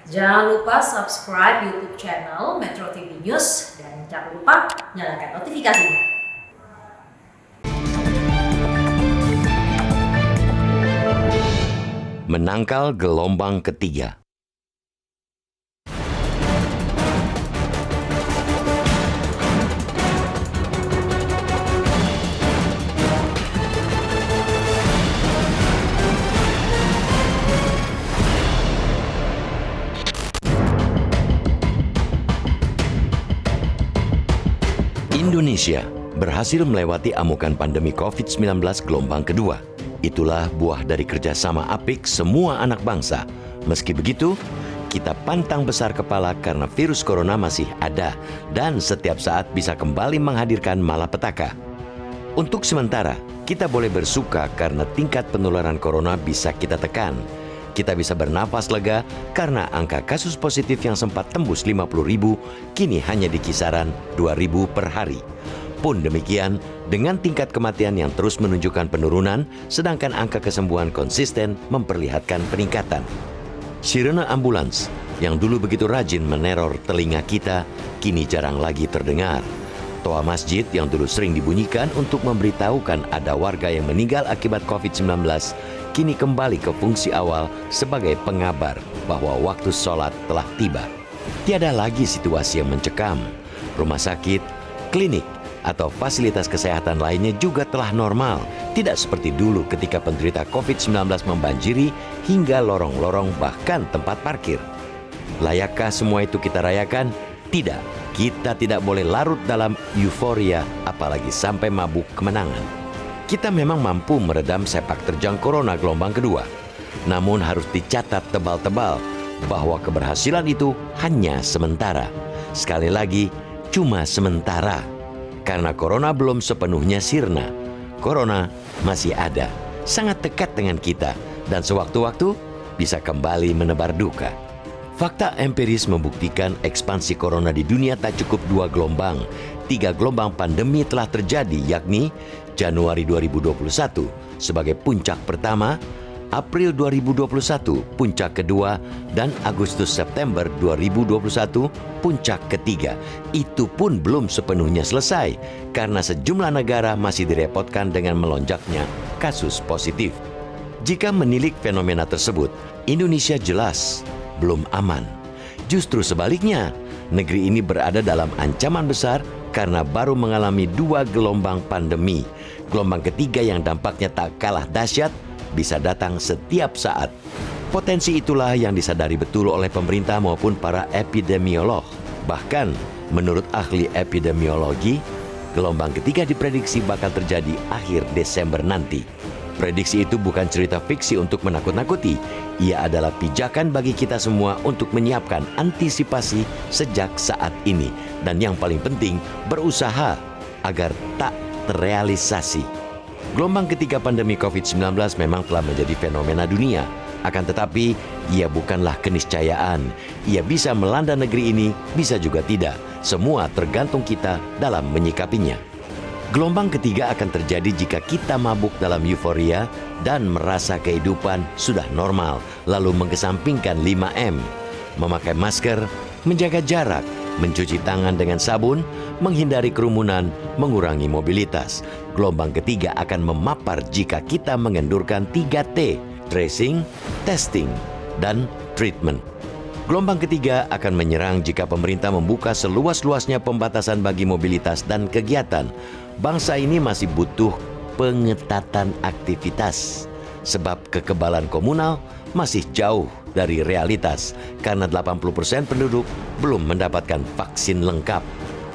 Jangan lupa subscribe YouTube channel Metro TV News dan jangan lupa nyalakan notifikasinya. Menangkal gelombang ketiga. Indonesia berhasil melewati amukan pandemi COVID-19 gelombang kedua. Itulah buah dari kerjasama apik semua anak bangsa. Meski begitu, kita pantang besar kepala karena virus corona masih ada dan setiap saat bisa kembali menghadirkan malapetaka. Untuk sementara, kita boleh bersuka karena tingkat penularan corona bisa kita tekan. Kita bisa bernafas lega karena angka kasus positif yang sempat tembus 50.000 kini hanya di kisaran 2.000 per hari. Pun demikian, dengan tingkat kematian yang terus menunjukkan penurunan, sedangkan angka kesembuhan konsisten memperlihatkan peningkatan. Sirene ambulans yang dulu begitu rajin meneror telinga kita, kini jarang lagi terdengar. Toa masjid yang dulu sering dibunyikan untuk memberitahukan ada warga yang meninggal akibat COVID-19, kini kembali ke fungsi awal sebagai pengabar bahwa waktu sholat telah tiba. Tiada lagi situasi yang mencekam. Rumah sakit, klinik, atau fasilitas kesehatan lainnya juga telah normal. Tidak seperti dulu ketika penderita COVID-19 membanjiri hingga lorong-lorong bahkan tempat parkir. Layakkah semua itu kita rayakan? Tidak. Kita tidak boleh larut dalam euforia, apalagi sampai mabuk kemenangan. Kita memang mampu meredam sepak terjang corona gelombang kedua. Namun harus dicatat tebal-tebal bahwa keberhasilan itu hanya sementara. Sekali lagi, cuma sementara. Karena corona belum sepenuhnya sirna. Corona masih ada, sangat dekat dengan kita, dan sewaktu-waktu bisa kembali menebar duka. Fakta empiris membuktikan ekspansi corona di dunia tak cukup 2 gelombang. 3 gelombang pandemi telah terjadi, yakni Januari 2021 sebagai puncak pertama, April 2021 puncak kedua, dan Agustus-September 2021 puncak ketiga. Itu pun belum sepenuhnya selesai karena sejumlah negara masih direpotkan dengan melonjaknya kasus positif. Jika menilik fenomena tersebut, Indonesia jelas belum aman. Justru sebaliknya, negeri ini berada dalam ancaman besar karena baru mengalami 2 gelombang pandemi. Gelombang ketiga yang dampaknya tak kalah dahsyat bisa datang setiap saat. Potensi itulah yang disadari betul oleh pemerintah maupun para epidemiolog. Bahkan, menurut ahli epidemiologi, gelombang ketiga diprediksi bakal terjadi akhir Desember nanti. Prediksi itu bukan cerita fiksi untuk menakut-nakuti. Ia adalah pijakan bagi kita semua untuk menyiapkan antisipasi sejak saat ini. Dan yang paling penting, berusaha agar tak terrealisasi. Gelombang ketiga pandemi COVID-19 memang telah menjadi fenomena dunia. Akan tetapi, ia bukanlah keniscayaan. Ia bisa melanda negeri ini, bisa juga tidak. Semua tergantung kita dalam menyikapinya. Gelombang ketiga akan terjadi jika kita mabuk dalam euforia dan merasa kehidupan sudah normal, lalu mengesampingkan 5M. Memakai masker, menjaga jarak, mencuci tangan dengan sabun, menghindari kerumunan, mengurangi mobilitas. Gelombang ketiga akan memapar jika kita mengendurkan 3T, tracing, testing, dan treatment. Gelombang ketiga akan menyerang jika pemerintah membuka seluas-luasnya pembatasan bagi mobilitas dan kegiatan. Bangsa ini masih butuh pengetatan aktivitas, sebab kekebalan komunal masih jauh dari realitas karena 80% penduduk belum mendapatkan vaksin lengkap.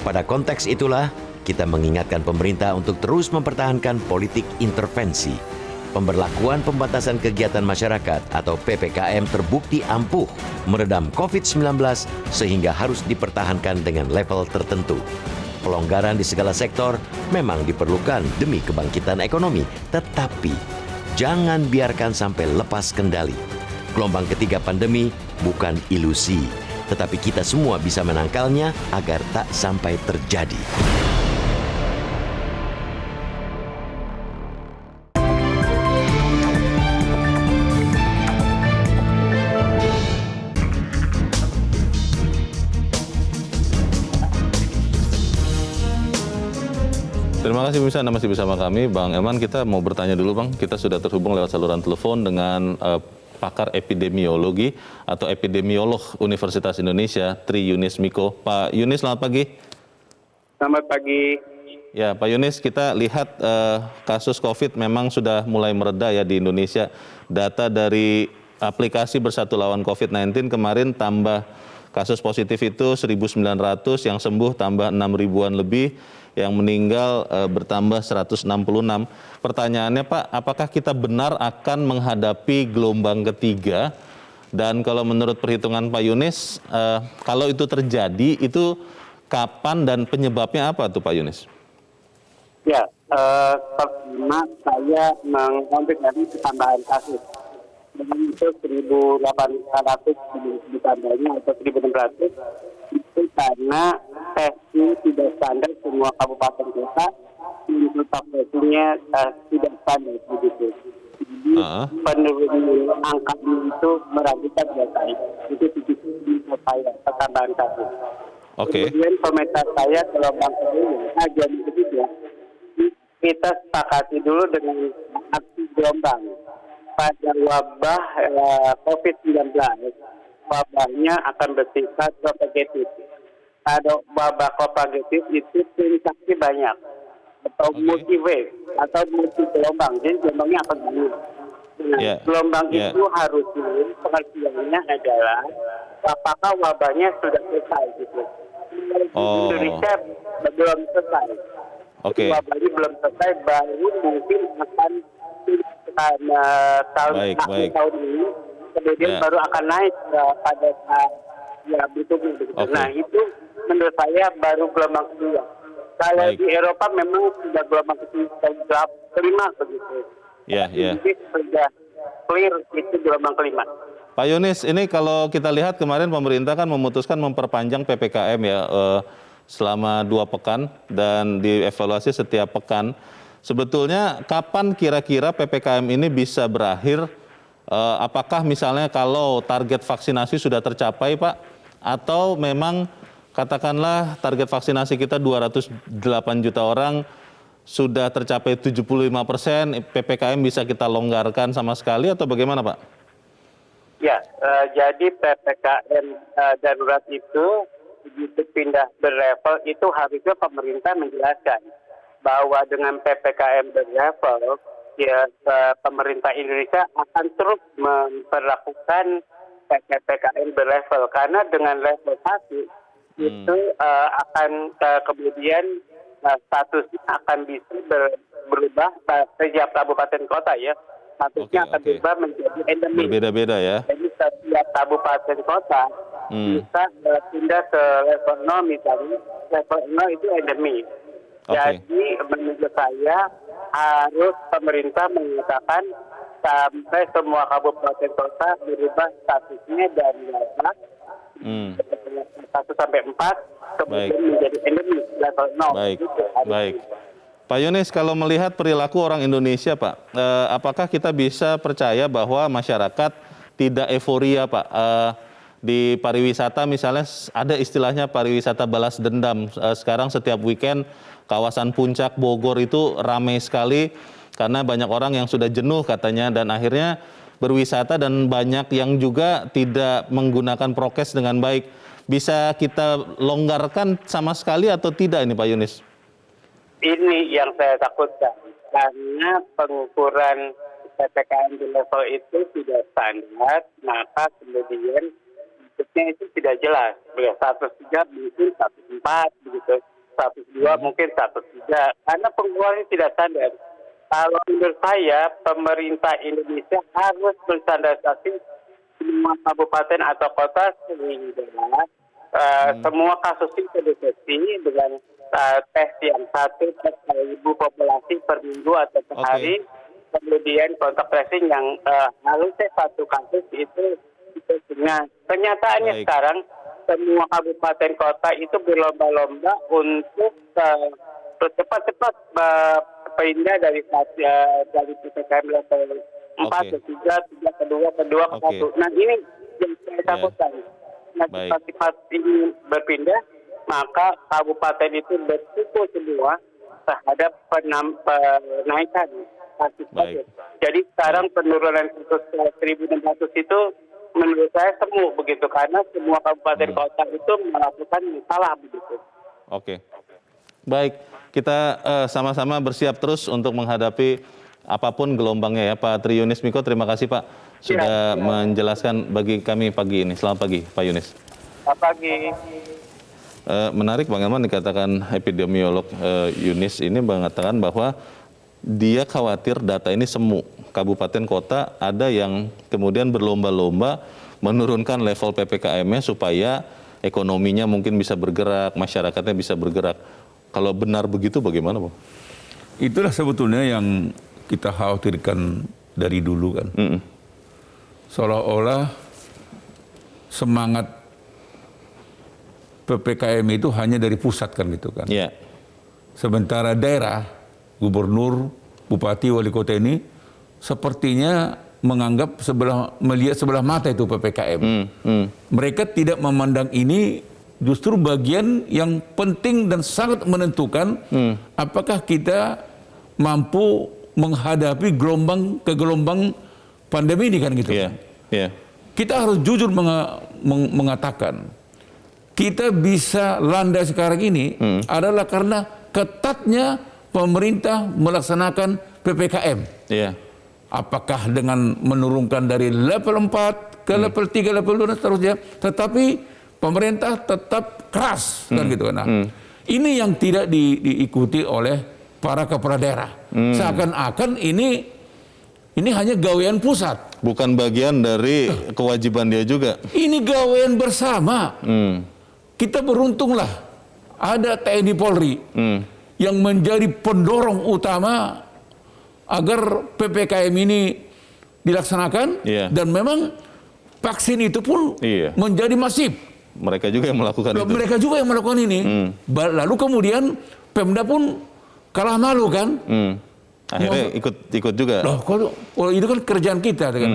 Pada konteks itulah, kita mengingatkan pemerintah untuk terus mempertahankan politik intervensi. Pemberlakuan pembatasan kegiatan masyarakat atau PPKM terbukti ampuh meredam COVID-19 sehingga harus dipertahankan dengan level tertentu. Pelonggaran di segala sektor memang diperlukan demi kebangkitan ekonomi, tetapi jangan biarkan sampai lepas kendali. Gelombang ketiga pandemi bukan ilusi, tetapi kita semua bisa menangkalnya agar tak sampai terjadi. kasih pemirsa, Anda masih bersama kami, Bang Elman. Kita mau bertanya dulu, Bang. Kita sudah terhubung lewat saluran telepon dengan pakar epidemiologi atau epidemiolog Universitas Indonesia, Tri Yunis Miko. Pak Yunis, selamat pagi. Selamat pagi. Ya, Pak Yunis, kita lihat kasus COVID memang sudah mulai mereda ya di Indonesia. Data dari aplikasi Bersatu Lawan COVID-19 kemarin tambah kasus positif itu 1.900, yang sembuh tambah 6 ribuan lebih, yang meninggal bertambah 166. Pertanyaannya Pak, apakah kita benar akan menghadapi gelombang ketiga? Dan kalau menurut perhitungan Pak Yunis, kalau itu terjadi, itu kapan dan penyebabnya apa tuh Pak Yunis? Ya, pertama saya mengonfirmasi tambahan kasus. Dengan itu 1.800 ditambahnya atau 1.600 itu karena testing tidak standar semua kabupaten kota, untuk testingnya tidak standar begitu. Jadi penurunan angka itu meragukan data itu bisa saya tambahan kasus. Kemudian komentar saya gelombang kedua, jadi ketiga, kita sepakati dulu dengan aksi gelombang. Pada wabah COVID-19, wabahnya akan bersifat propagatif. Pada wabah propagatif itu infeksi banyak, atau multi-wave, atau multi-gelombang. Jadi gelombangnya akan banyak. Nah, gelombang itu harusnya pengertiannya adalah apakah wabahnya sudah selesai gitu. Indonesia belum selesai. Wabahnya belum selesai, baru mungkin akan tahun ini, kemudian baru akan naik pada saat berikutnya. Nah itu menurut saya baru gelombang kedua. Kalau di Eropa memang sudah gelombang kelima begitu. Jadi sudah clear itu gelombang kelima. Pak Yunis, ini kalau kita lihat kemarin pemerintah kan memutuskan memperpanjang PPKM ya selama 2 pekan dan dievaluasi setiap pekan. Sebetulnya kapan kira-kira PPKM ini bisa berakhir? Apakah misalnya kalau target vaksinasi sudah tercapai Pak? Atau memang katakanlah target vaksinasi kita 208 juta orang sudah tercapai 75%, PPKM bisa kita longgarkan sama sekali atau bagaimana Pak? Ya, jadi PPKM darurat itu begitu pindah berlevel itu harusnya pemerintah menjelaskan bahwa dengan PPKM berlevel, ya pemerintah Indonesia akan terus memperlakukan PPKM berlevel karena dengan level 1 itu akan kemudian statusnya akan bisa berubah setiap kabupaten kota ya. Statusnya akan berubah menjadi endemi. Berbeda-beda ya. Jadi setiap kabupaten kota bisa pindah ke level 0 misalnya. Level 0 itu endemi. Jadi menurut saya harus pemerintah mengatakan sampai semua kabupaten kota berubah statusnya dari level 1 sampai 4 kemudian menjadi endemi level 0. Baik. Pak Yunis, kalau melihat perilaku orang Indonesia Pak, apakah kita bisa percaya bahwa masyarakat tidak euforia Pak? Di pariwisata misalnya ada istilahnya pariwisata balas dendam. Sekarang setiap weekend kawasan Puncak Bogor itu ramai sekali karena banyak orang yang sudah jenuh katanya dan akhirnya berwisata dan banyak yang juga tidak menggunakan prokes dengan baik. Bisa kita longgarkan sama sekali atau tidak ini Pak Yunis? Ini yang saya takutkan karena pengukuran PPKM di level itu tidak standar, maka kemudian bentuknya itu tidak jelas. 103 mungkin 104 begitu. 102 mungkin 103 karena pengeluarannya tidak standar. Kalau menurut saya pemerintah Indonesia harus berstandarisasi semua kabupaten atau kota sehingga semua kasus itu dideteksi dengan tes yang 1 per 1.000 populasi per minggu atau per hari. Kemudian kontak tracing yang harusnya 1 kasus itu. Nah kenyataannya sekarang semua kabupaten kota itu berlomba-lomba untuk cepat-cepat pindah dari PPKM level 4 ke 3 ke 2 ke 1. Nah ini yang saya takutkan. Nah cepat-cepat ini berpindah, maka kabupaten itu berkumpul semua terhadap penaikan kasus Baik. COVID. Jadi sekarang penurunan kasus 1.600 itu menurut saya semu begitu, karena semua kabupaten kota itu melakukan salah begitu. Oke. Baik, kita sama-sama bersiap terus untuk menghadapi apapun gelombangnya ya. Pak Tri Yunis Miko, terima kasih Pak sudah menjelaskan bagi kami pagi ini. Selamat pagi Pak Yunis. Selamat pagi. Menarik Bang Elman, dikatakan epidemiolog Yunis ini mengatakan bahwa dia khawatir data ini semu. Kabupaten kota ada yang kemudian berlomba-lomba menurunkan level PPKM-nya supaya ekonominya mungkin bisa bergerak, masyarakatnya bisa bergerak. Kalau benar begitu bagaimana Bang? Itulah sebetulnya yang kita khawatirkan dari dulu kan. Seolah-olah semangat PPKM itu hanya dari pusat kan gitu kan. Iya. Sementara daerah, gubernur, bupati, wali kota ini sepertinya melihat sebelah mata itu PPKM. Mereka tidak memandang ini justru bagian yang penting dan sangat menentukan apakah kita mampu menghadapi gelombang pandemi ini kan gitu. Iya. Iya. Kita harus jujur mengatakan kita bisa landai sekarang ini adalah karena ketatnya pemerintah melaksanakan PPKM. Iya. Apakah dengan menurunkan dari level 4 ke level 3, level 2 dan seterusnya, tetapi pemerintah tetap keras kan gitu kan. Nah, ini yang tidak diikuti oleh para kepala daerah. Seakan-akan ini hanya gawean pusat. Bukan bagian dari kewajiban dia juga. Ini gawean bersama. Kita beruntunglah ada TNI Polri yang menjadi pendorong utama agar PPKM ini dilaksanakan, dan memang vaksin itu pun menjadi masif. Mereka juga yang melakukan itu. Mereka juga yang melakukan ini. Lalu kemudian Pemda pun kalah malu kan. Akhirnya ikut juga. Loh, kalau itu kan kerjaan kita kan.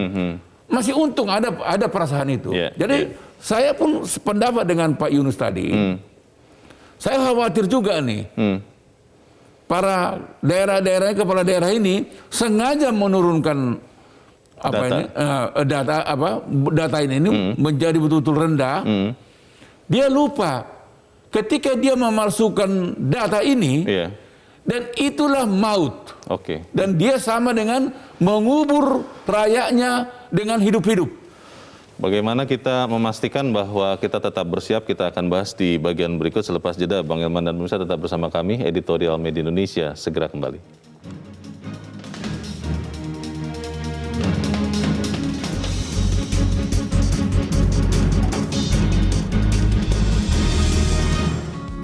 Masih untung ada perasaan itu. Jadi saya pun sependapat dengan Pak Yunus tadi. Saya khawatir juga nih. Para daerah-daerah, kepala daerah ini sengaja menurunkan data ini menjadi betul-betul rendah. Dia lupa ketika dia memalsukan data ini, dan itulah maut. Dan dia sama dengan mengubur rakyatnya dengan hidup-hidup. Bagaimana kita memastikan bahwa kita tetap bersiap, kita akan bahas di bagian berikut selepas jeda. Bang Elman dan pemirsa tetap bersama kami, Editorial Media Indonesia segera kembali.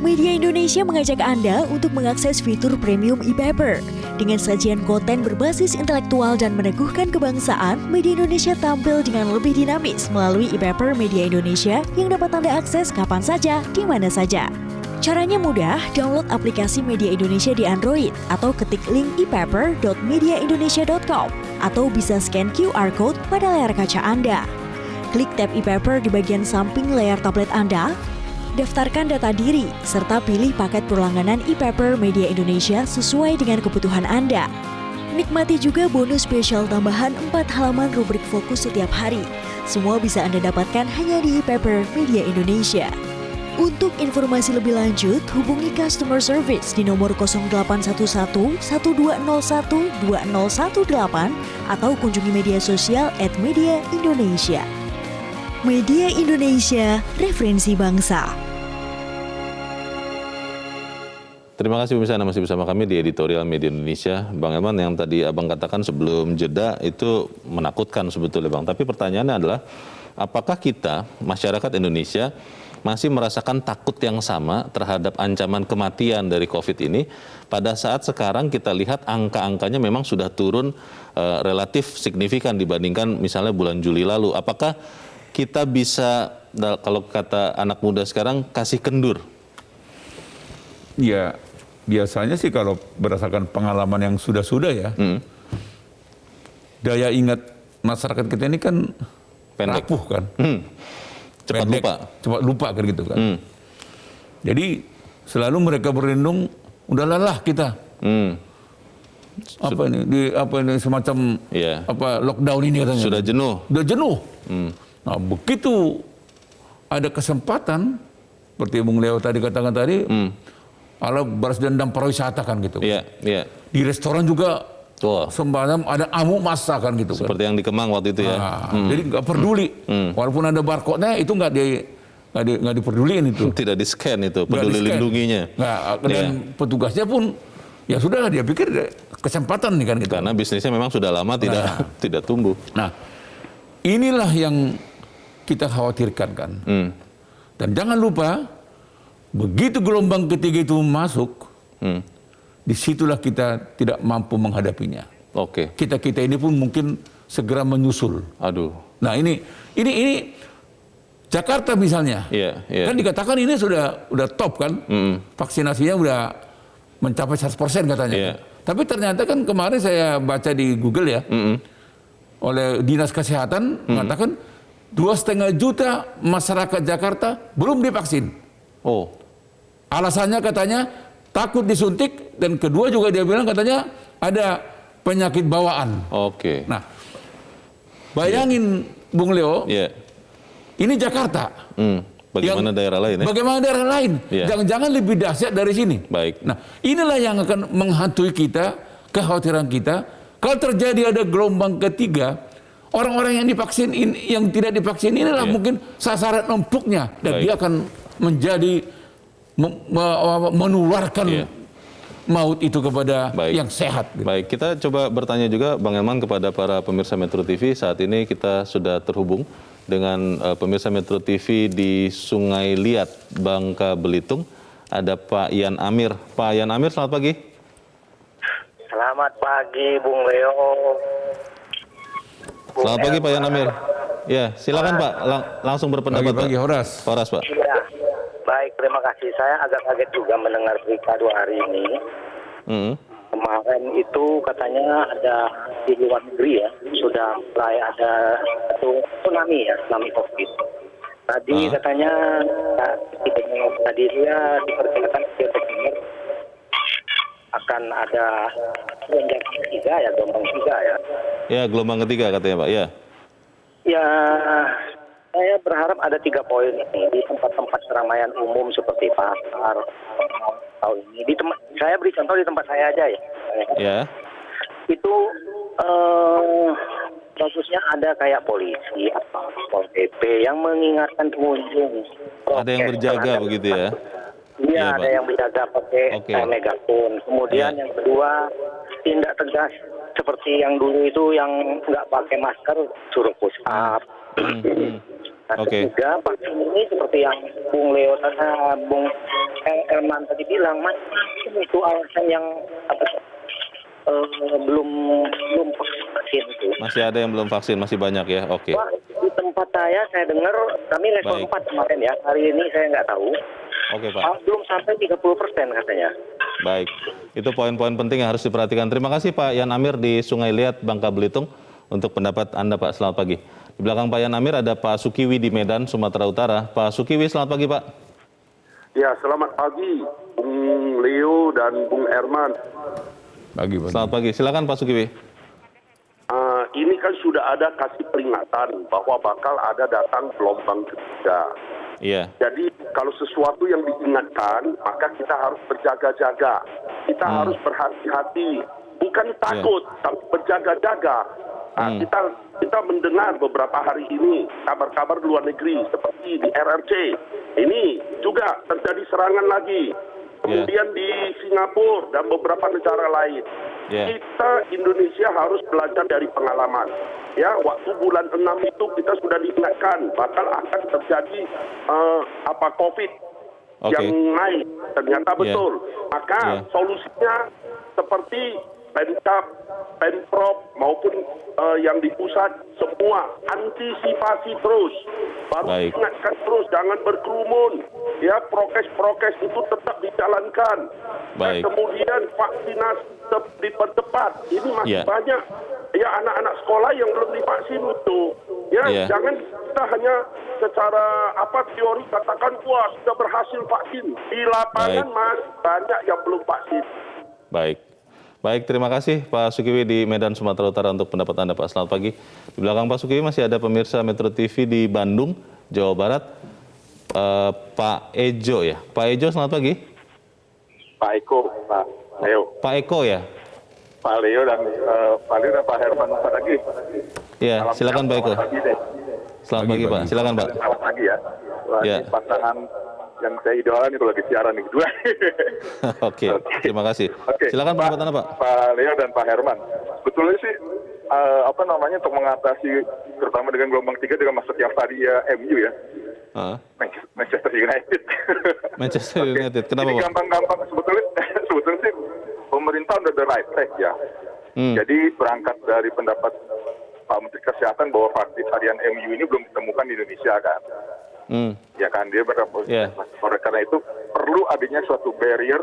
Media Indonesia mengajak Anda untuk mengakses fitur premium e-paper. Dengan sajian konten berbasis intelektual dan meneguhkan kebangsaan, Media Indonesia tampil dengan lebih dinamis melalui e-paper Media Indonesia yang dapat Anda akses kapan saja, di mana saja. Caranya mudah, download aplikasi Media Indonesia di Android atau ketik link epaper.mediaindonesia.com atau bisa scan QR Code pada layar kaca Anda. Klik tab e-paper di bagian samping layar tablet Anda, daftarkan data diri, serta pilih paket berlangganan e-paper Media Indonesia sesuai dengan kebutuhan Anda. Nikmati juga bonus spesial tambahan 4 halaman rubrik fokus setiap hari. Semua bisa Anda dapatkan hanya di e-paper Media Indonesia. Untuk informasi lebih lanjut, hubungi customer service di nomor 0811 1201 2018 atau kunjungi media sosial @Media Indonesia. Media Indonesia, referensi bangsa. Terima kasih pemirsa, Anda masih bersama kami di Editorial Media Indonesia. Bang Elman, yang tadi Abang katakan sebelum jeda itu menakutkan sebetulnya Bang. Tapi pertanyaannya adalah, apakah kita, masyarakat Indonesia, masih merasakan takut yang sama terhadap ancaman kematian dari COVID ini? Pada saat sekarang kita lihat angka-angkanya memang sudah turun relatif signifikan dibandingkan misalnya bulan Juli lalu. Apakah kita bisa, kalau kata anak muda sekarang, kasih kendur? Ya, biasanya sih kalau berdasarkan pengalaman yang sudah-sudah ya, daya ingat masyarakat kita ini kan pendek, rapuh kan, cepat pendek, lupa, cepat lupa kan gitu kan. Jadi selalu mereka berlindung udah lelah kita. Apa ini semacam Iya. lockdown ini katanya. Sudah jenuh. Udah jenuh. Nah, begitu ada kesempatan seperti Bung Leo tadi katakan tadi, ala balas dendam pariwisata kan gitu. Iya, iya. Di restoran juga Tuh. semacam ada amuk massa kan gitu kan. Seperti yang di Kemang waktu itu ya. Jadi nggak peduli, walaupun ada barcode-nya itu nggak diperduliin itu. Tidak di scan itu, Nggak peduli di-scan. lindunginya. Nggak, dan petugasnya pun ya sudah dia pikir kesempatan nih kan gitu. Karena bisnisnya memang sudah lama tidak tumbuh. Nah, inilah yang kita khawatirkan kan. Dan jangan lupa, begitu gelombang ketiga itu masuk, disitulah kita tidak mampu menghadapinya. Oke. Kita ini pun mungkin segera menyusul. Aduh. Nah ini Jakarta misalnya, kan dikatakan ini sudah top kan, vaksinasinya udah mencapai 100% katanya. Iya. Tapi ternyata kan kemarin saya baca di Google ya, oleh Dinas Kesehatan mengatakan 2,5 juta masyarakat Jakarta belum divaksin. Oh. Alasannya katanya takut disuntik, dan kedua juga dia bilang katanya ada penyakit bawaan. Oke. Nah, bayangin Bung Leo, ini Jakarta. Bagaimana daerah lain ya? Bagaimana daerah lain? Iya. Jangan-jangan lebih dahsyat dari sini. Baik. Nah, inilah yang akan menghantui kita, kekhawatiran kita. Kalau terjadi ada gelombang ketiga, orang-orang yang divaksin, yang tidak divaksin inilah mungkin sasaran empuknya, dan dia akan menjadi menularkan maut itu kepada yang sehat. Baik, kita coba bertanya juga Bang Elman kepada para pemirsa Metro TV. Saat ini kita sudah terhubung dengan pemirsa Metro TV di Sungai Liat, Bangka Belitung. Ada Pak Yan Amir. Pak Yan Amir, selamat pagi. Selamat pagi, Bung Leo. Selamat pagi, Pak Yan Amir. Ya, silakan Pak, langsung berpendapat. Pagi, Pak. Horas. Horas, Pak. Ya, baik, terima kasih. Saya agak kaget juga mendengar berita 2 hari ini. Kemarin itu katanya ada di luar negeri ya, sudah mulai ada satu tsunami COVID. Tadi katanya tadi dia diperkirakan Desember akan ada gelombang 3 ya. Ya, gelombang ketiga katanya Pak, ya. Ya, saya berharap ada 3 poin ini di tempat-tempat keramaian umum seperti pasar, tahun ini. Saya beri contoh di tempat saya aja ya. Ya. Itu bagusnya ada kayak polisi atau Pol PP yang mengingatkan pengunjung. Ada yang berjaga begitu ya? Iya, ada yang berjaga pakai megafon. Kemudian yang kedua, tindak tegas seperti yang dulu itu yang nggak pakai masker suruh push up. Nah, ketiga, vaksin ini seperti yang Bung Leo Bung Elman tadi bilang, itu alasan yang belum vaksin itu. Masih ada yang belum vaksin, masih banyak ya. Oke. Di tempat saya dengar kami level 4 kemarin ya. Hari ini saya nggak tahu. Oke, Pak. Belum sampai 30% katanya. Baik, itu poin-poin penting yang harus diperhatikan. Terima kasih Pak Yan Amir di Sungai Liat, Bangka Belitung untuk pendapat Anda Pak. Selamat pagi. Di belakang Pak Yan Amir ada Pak Sukiwi di Medan, Sumatera Utara. Pak Sukiwi, selamat pagi Pak. Ya, selamat pagi Bung Leo dan Bung Herman. Pagi. Selamat pagi, silakan Pak Sukiwi. Ini kan sudah ada kasih peringatan bahwa bakal ada datang gelombang ketiga. Iya. Jadi kalau sesuatu yang diingatkan, maka kita harus berjaga-jaga. Kita harus berhati-hati. Bukan takut, tapi berjaga-jaga. Nah, kita mendengar beberapa hari ini kabar-kabar luar negeri seperti di RRC. Ini juga terjadi serangan lagi. Kemudian di Singapura dan beberapa negara lain. Kita Indonesia harus belajar dari pengalaman. Ya, waktu bulan 6 itu kita sudah diingatkan bakal akan terjadi COVID yang naik. Ternyata betul. Maka solusinya seperti Pemkab, Pemprov maupun yang di pusat semua antisipasi terus. Baru ingatkan terus, jangan berkerumun. Ya, prokes itu tetap dijalankan. Dan kemudian vaksinasi dipercepat. Ini masih banyak ya anak-anak sekolah yang belum divaksin itu. Ya, jangan kita hanya secara teori katakan wah sudah berhasil vaksin. Di lapangan masih banyak yang belum vaksin. Baik, terima kasih Pak Sukiwi di Medan, Sumatera Utara untuk pendapat Anda, Pak. Selamat pagi. Di belakang Pak Sukiwi masih ada pemirsa Metro TV di Bandung, Jawa Barat. Pak Ejo ya. Pak Ejo, selamat pagi. Pak Eko, Pak Leo. Pak Eko ya. Pak Leo dan Pak Herman lagi. Iya, silakan Pak Eko. Selamat pagi Pak, silakan Pak. Selamat pagi ya. Wah, Ya. ini pasangan yang saya idolakan itu lagi siaran nih berdua. Oke, terima kasih. Silakan pendapat Anda Pak. Pak Leo dan Pak Herman. Sebetulnya sih untuk mengatasi terutama dengan gelombang 3 dengan masuk yang tadi ya MU ya. Manchester United. Manchester United, kenapa Ini Pak? gampang-gampang sebetulnya sih pemerintah udah the right track ya. Jadi berangkat dari pendapat Pak Menteri Kesehatan bahwa vaksin varian MU ini belum ditemukan di Indonesia kan. Ya kan, dia berapa? Oleh karena itu perlu adanya suatu barrier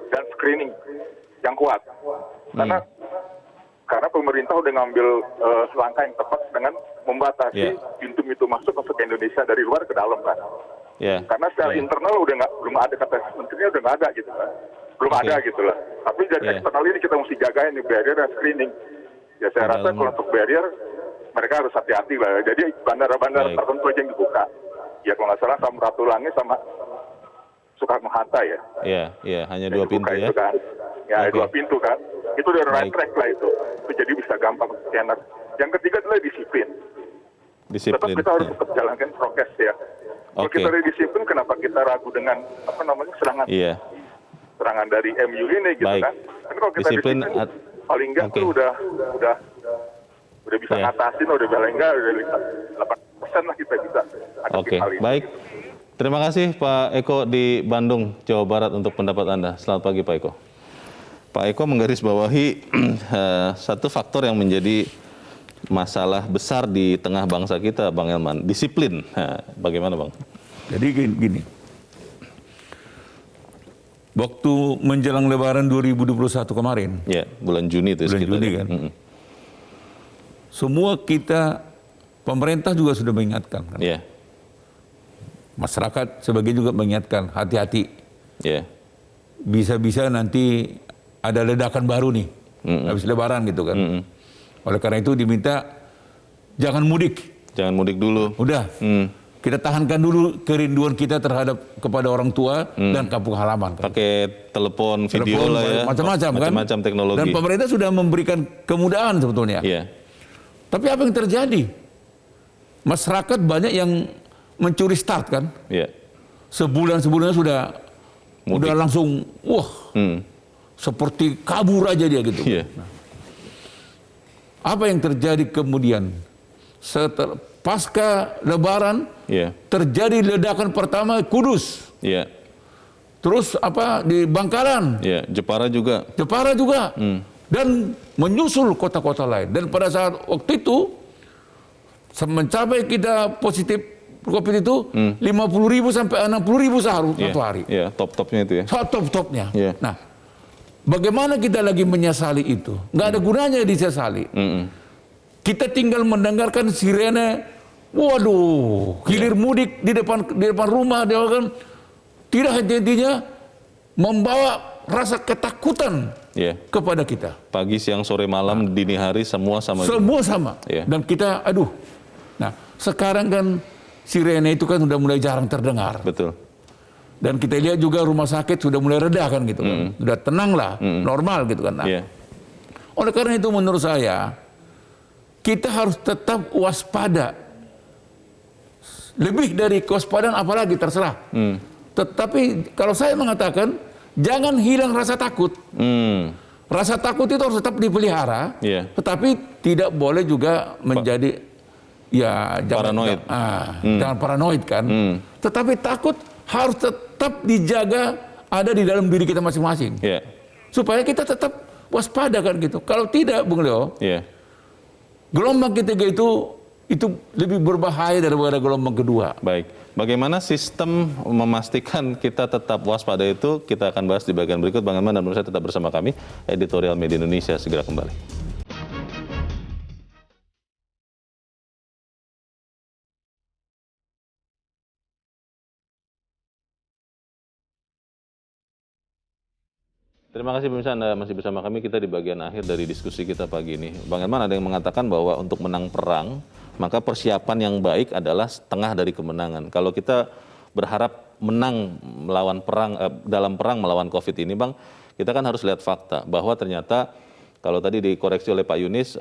dan screening yang kuat. Karena pemerintah udah ngambil langkah yang tepat dengan membatasi pintu-pintu masuk ke Indonesia dari luar ke dalam kan. Karena secara internal belum ada, kata menterinya udah nggak ada gitu kan. Belum ada gitu lah. Tapi dari eksternal ini kita mesti jagain nih barrier dan screening. Ya saya rasa kalau untuk barrier mereka harus hati-hati lah. Jadi bandara-bandara tertentu aja yang dibuka. Ya kalau nggak salah Samratulangi sama Soekarno-Hatta ya. Iya, hanya 2 pintu ya. Itu kan. Ya, 2 pintu kan. Itu udah right track lah itu. Jadi bisa gampang scanner. Yang ketiga adalah disiplin. Tetap kita harus tetap jalankan prokes ya. Kalau kita ada disiplin, kenapa kita ragu dengan serangan dari MU ini gitu kan? Kan kalau kita disiplin paling enggak tuh udah bisa ngatasin, udah paling enggak udah 8% lah kita bisa. Baik. Terima kasih Pak Eko di Bandung, Jawa Barat untuk pendapat Anda. Selamat pagi Pak Eko. Pak Eko menggarisbawahi satu faktor yang menjadi masalah besar di tengah bangsa kita, Bang Elman, disiplin. Bagaimana Bang? Jadi gini, waktu menjelang Lebaran 2021 kemarin, bulan Juni itu kan, semua kita, pemerintah juga sudah mengingatkan kan? Masyarakat sebagian juga mengingatkan, hati-hati. Bisa-bisa nanti ada ledakan baru nih, habis Lebaran gitu kan. Oleh karena itu diminta jangan mudik. Jangan mudik dulu. Udah, kita tahankan dulu kerinduan kita kepada orang tua dan kampung halaman. Kan? Pakai telepon, video lah ya. Macam-macam kan. Macam-macam teknologi. Dan pemerintah sudah memberikan kemudahan sebetulnya. Tapi apa yang terjadi? Masyarakat banyak yang mencuri start kan. Sebulan-sebelumnya sudah langsung, seperti kabur aja dia gitu. Apa yang terjadi kemudian? Pasca Lebaran terjadi ledakan pertama Kudus. Terus di Bangkalan. Jepara juga. Dan menyusul kota-kota lain. Dan pada saat waktu itu mencapai kita positif COVID itu 50.000 sampai 60.000 satu hari. Top-topnya itu ya. Top-topnya. Nah, bagaimana kita lagi menyesali itu? Nggak ada gunanya disesali. Kita tinggal mendengarkan sirene, hilir mudik di depan rumah, dia kan tidak henti-hentinya membawa rasa ketakutan kepada kita. Pagi, siang, sore, malam, dini hari semua sama. Semua sama. Dan kita, Nah, sekarang kan sirene itu kan sudah mulai jarang terdengar. Betul. Dan kita lihat juga rumah sakit sudah mulai reda kan gitu kan. Sudah tenang lah, normal gitu kan. Nah, oleh karena itu menurut saya, kita harus tetap waspada. Lebih dari kewaspadaan apalagi terserah. Tetapi kalau saya mengatakan, jangan hilang rasa takut. Rasa takut itu harus tetap dipelihara, tetapi tidak boleh juga menjadi paranoid. Jangan paranoid kan. Tetapi takut harus tetap dijaga ada di dalam diri kita masing-masing. Supaya kita tetap waspada kan gitu. Kalau tidak, Bung Leo, gelombang ketiga itu lebih berbahaya daripada gelombang kedua. Baik. Bagaimana sistem memastikan kita tetap waspada itu, kita akan bahas di bagian berikut. Bang Elman dan pemirsa tetap bersama kami. Editorial Media Indonesia segera kembali. Terima kasih pemirsa, Anda masih bersama kami. Kita di bagian akhir dari diskusi kita pagi ini. Bang Herman, ada yang mengatakan bahwa untuk menang perang, maka persiapan yang baik adalah setengah dari kemenangan. Kalau kita berharap menang melawan perang, dalam perang melawan COVID ini, Bang, kita kan harus lihat fakta bahwa ternyata kalau tadi dikoreksi oleh Pak Yunis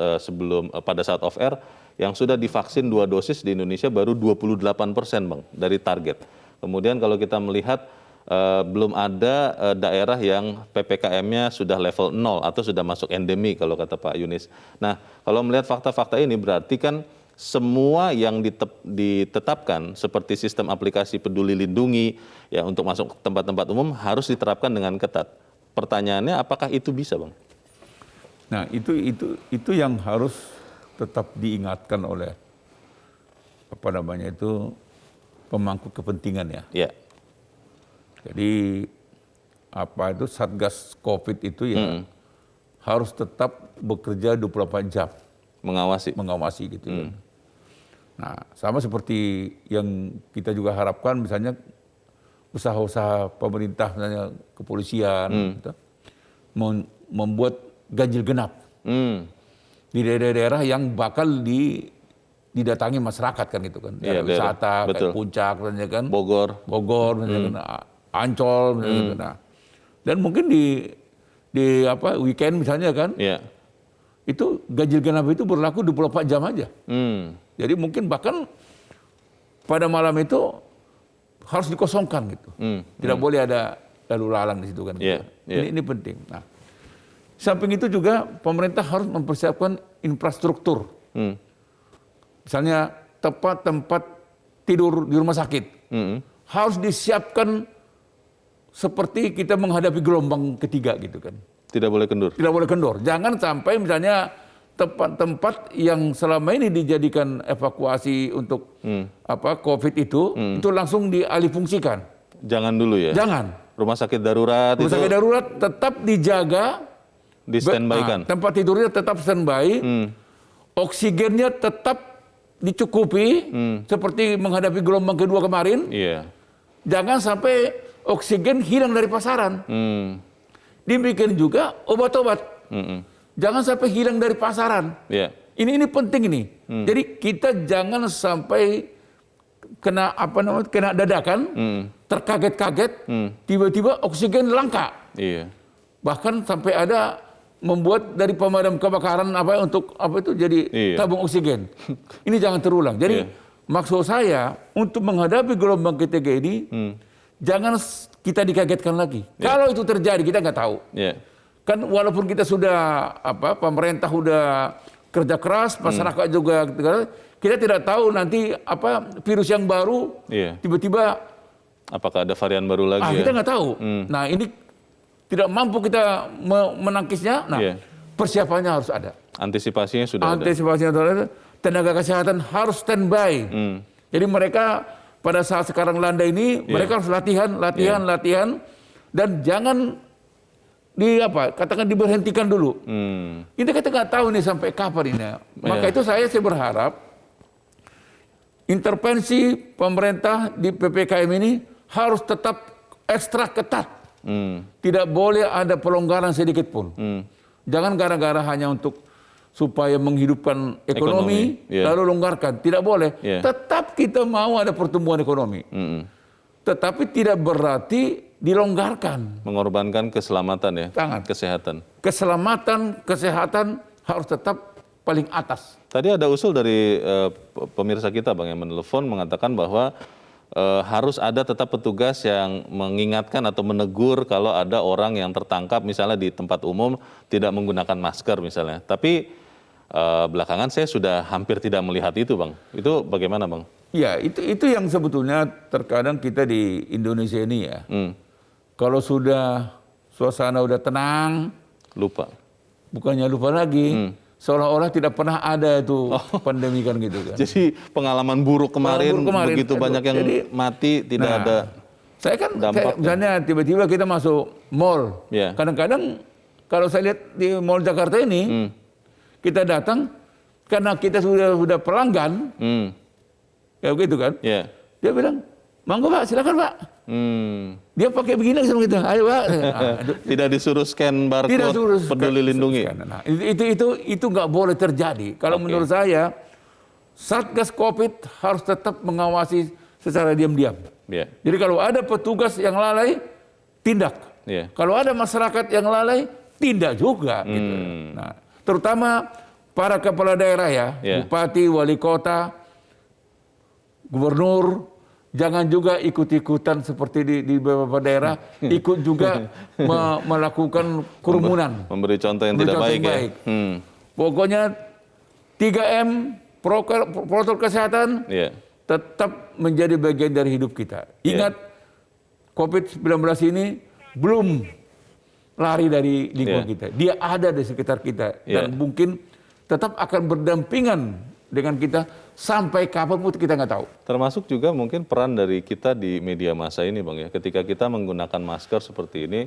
pada saat off air, yang sudah divaksin 2 dosis di Indonesia baru 28%, Bang, dari target. Kemudian kalau kita melihat belum ada daerah yang PPKM-nya sudah level 0 atau sudah masuk endemi kalau kata Pak Yunis. Nah, kalau melihat fakta-fakta ini berarti kan semua yang ditetapkan seperti sistem aplikasi Peduli Lindungi ya untuk masuk ke tempat-tempat umum harus diterapkan dengan ketat. Pertanyaannya apakah itu bisa, Bang? Nah, itu yang harus tetap diingatkan oleh pemangku kepentingan ya. Ya. Jadi itu Satgas Covid itu ya harus tetap bekerja 24 jam mengawasi gitu. Nah, sama seperti yang kita juga harapkan misalnya usaha-usaha pemerintah misalnya kepolisian gitu, membuat ganjil genap di daerah-daerah yang bakal didatangi masyarakat kan gitu kan. Daerah wisata kayak Puncak misalnya kan, Bogor misalnya kan, Ancol misalnya. Nah, dan mungkin di weekend misalnya kan, itu ganjil genap itu berlaku 24 jam aja. Jadi mungkin bahkan pada malam itu harus dikosongkan gitu. Tidak boleh ada lalu lalang di situ kan. Ini penting. Nah, samping itu juga pemerintah harus mempersiapkan infrastruktur. Misalnya tempat tidur di rumah sakit harus disiapkan seperti kita menghadapi gelombang ketiga gitu kan. Tidak boleh kendor. Tidak boleh kendor. Jangan sampai misalnya tempat-tempat yang selama ini dijadikan evakuasi untuk COVID itu langsung dialihfungsikan. Jangan dulu ya. Jangan. Rumah sakit darurat. Rumah sakit darurat tetap dijaga. Di standby-kan. Tempat tidurnya tetap standby. Oksigennya tetap dicukupi seperti menghadapi gelombang kedua kemarin. Jangan sampai oksigen hilang dari pasaran. Demikian juga obat-obat. Jangan sampai hilang dari pasaran. Ini penting ini. Jadi kita jangan sampai kena dadakan, terkaget-kaget, tiba-tiba oksigen langka. Bahkan sampai ada membuat dari pemadam kebakaran untuk jadi tabung oksigen. Ini jangan terulang. Jadi maksud saya untuk menghadapi gelombang ketiga ini jangan kita dikagetkan lagi. Kalau itu terjadi kita nggak tahu. Kan walaupun kita sudah pemerintah sudah kerja keras, masyarakat juga kita tidak tahu nanti virus yang baru tiba-tiba apakah ada varian baru lagi. Kita nggak tahu. Nah, ini tidak mampu kita menangkisnya. Nah, persiapannya harus ada. Antisipasinya sudah ada. Antisipasinya sudah ada. Tenaga kesehatan harus standby. Jadi mereka pada saat sekarang landai ini mereka harus latihan dan jangan katakan diberhentikan dulu. Ini kita nggak tahu nih sampai kapan ini. Maka itu saya berharap intervensi pemerintah di PPKM ini harus tetap ekstra ketat. Tidak boleh ada pelonggaran sedikit pun. Jangan gara-gara hanya untuk supaya menghidupkan ekonomi lalu longgarkan. Tidak boleh. Tetap kita mau ada pertumbuhan ekonomi. Tetapi tidak berarti dilonggarkan. Mengorbankan keselamatan ya. Kesehatan. Kesehatan harus tetap paling atas. Tadi ada usul dari pemirsa kita Bang yang menelpon mengatakan bahwa harus ada tetap petugas yang mengingatkan atau menegur kalau ada orang yang tertangkap misalnya di tempat umum tidak menggunakan masker misalnya. Tapi belakangan saya sudah hampir tidak melihat itu Bang. Itu bagaimana Bang? Ya itu yang sebetulnya terkadang kita di Indonesia ini ya. Kalau sudah suasana udah tenang. Lupa. Bukannya lupa lagi. Seolah-olah tidak pernah ada itu pandemi kan gitu kan. Jadi pengalaman buruk kemarin begitu banyak yang mati tidak ada saya kan misalnya tiba-tiba kita masuk mall. Kadang-kadang kalau saya lihat di mall Jakarta ini kita datang karena kita sudah pelanggan. Ya begitu kan. Dia bilang, Monggo Pak, silakan Pak. Dia pakai begini sama kita. Ayo Pak. Tidak disuruh scan barcode Peduli Lindungi. Nah, itu nggak boleh terjadi. Kalau menurut saya, Satgas Covid harus tetap mengawasi secara diam-diam. Jadi kalau ada petugas yang lalai, tindak. Kalau ada masyarakat yang lalai, tindak juga. Gitu. Nah, terutama para kepala daerah ya, bupati, wali kota, gubernur. Jangan juga ikut-ikutan seperti di beberapa daerah, ikut juga melakukan kerumunan. Memberi contoh yang tidak baik. Ya? Pokoknya 3M, protokol kesehatan, tetap menjadi bagian dari hidup kita. Ingat, COVID-19 ini belum lari dari lingkungan kita. Dia ada di sekitar kita. Dan mungkin tetap akan berdampingan dengan kita sampai kapan pun kita nggak tahu. Termasuk juga mungkin peran dari kita di media massa ini Bang ya. Ketika kita menggunakan masker seperti ini,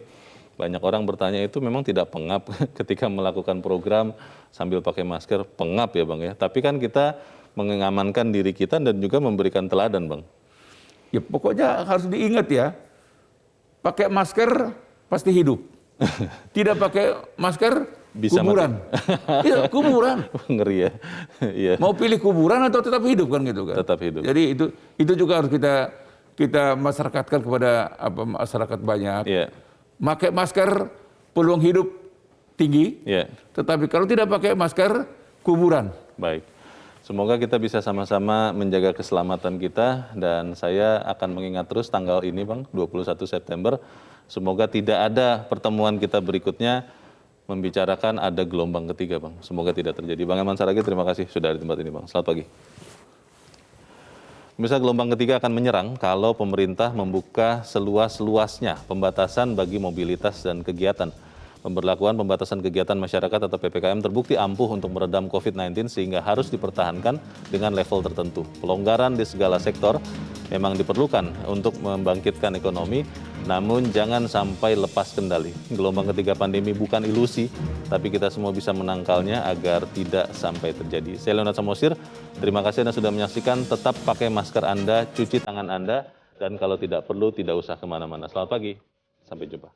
banyak orang bertanya itu memang tidak pengap ketika melakukan program sambil pakai masker, pengap ya Bang ya. Tapi kan kita mengamankan diri kita dan juga memberikan teladan Bang. Ya pokoknya harus diingat ya, pakai masker pasti hidup. Tidak pakai masker bisa kuburan. Iya, kuburan. Ngeri ya. Iya. Mau pilih kuburan atau tetap hidup kan gitu kan? Tetap hidup. Jadi itu juga harus kita masyarakatkan kepada masyarakat banyak. Pakai masker peluang hidup tinggi. Tetapi kalau tidak pakai masker kuburan. Baik. Semoga kita bisa sama-sama menjaga keselamatan kita dan saya akan mengingat terus tanggal ini Bang, 21 September. Semoga tidak ada pertemuan kita berikutnya membicarakan ada gelombang ketiga Bang. Semoga tidak terjadi. Bang Eman Saragih, terima kasih sudah di tempat ini Bang. Selamat pagi. Pemirsa, gelombang ketiga akan menyerang kalau pemerintah membuka seluas-luasnya pembatasan bagi mobilitas dan kegiatan. Pemberlakuan pembatasan kegiatan masyarakat atau PPKM terbukti ampuh untuk meredam COVID-19 sehingga harus dipertahankan dengan level tertentu. Pelonggaran di segala sektor memang diperlukan untuk membangkitkan ekonomi, namun jangan sampai lepas kendali. Gelombang ketiga pandemi bukan ilusi, tapi kita semua bisa menangkalnya agar tidak sampai terjadi. Saya Leonard Samosir, terima kasih Anda sudah menyaksikan. Tetap pakai masker Anda, cuci tangan Anda, dan kalau tidak perlu tidak usah kemana-mana. Selamat pagi, sampai jumpa.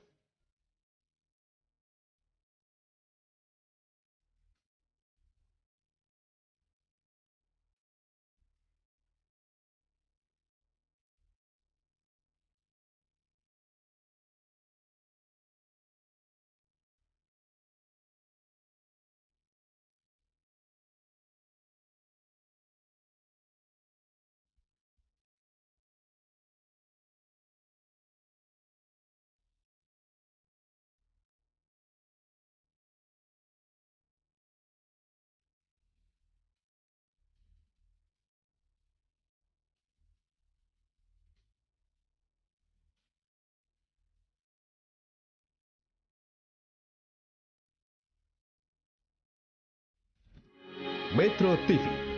Metro TV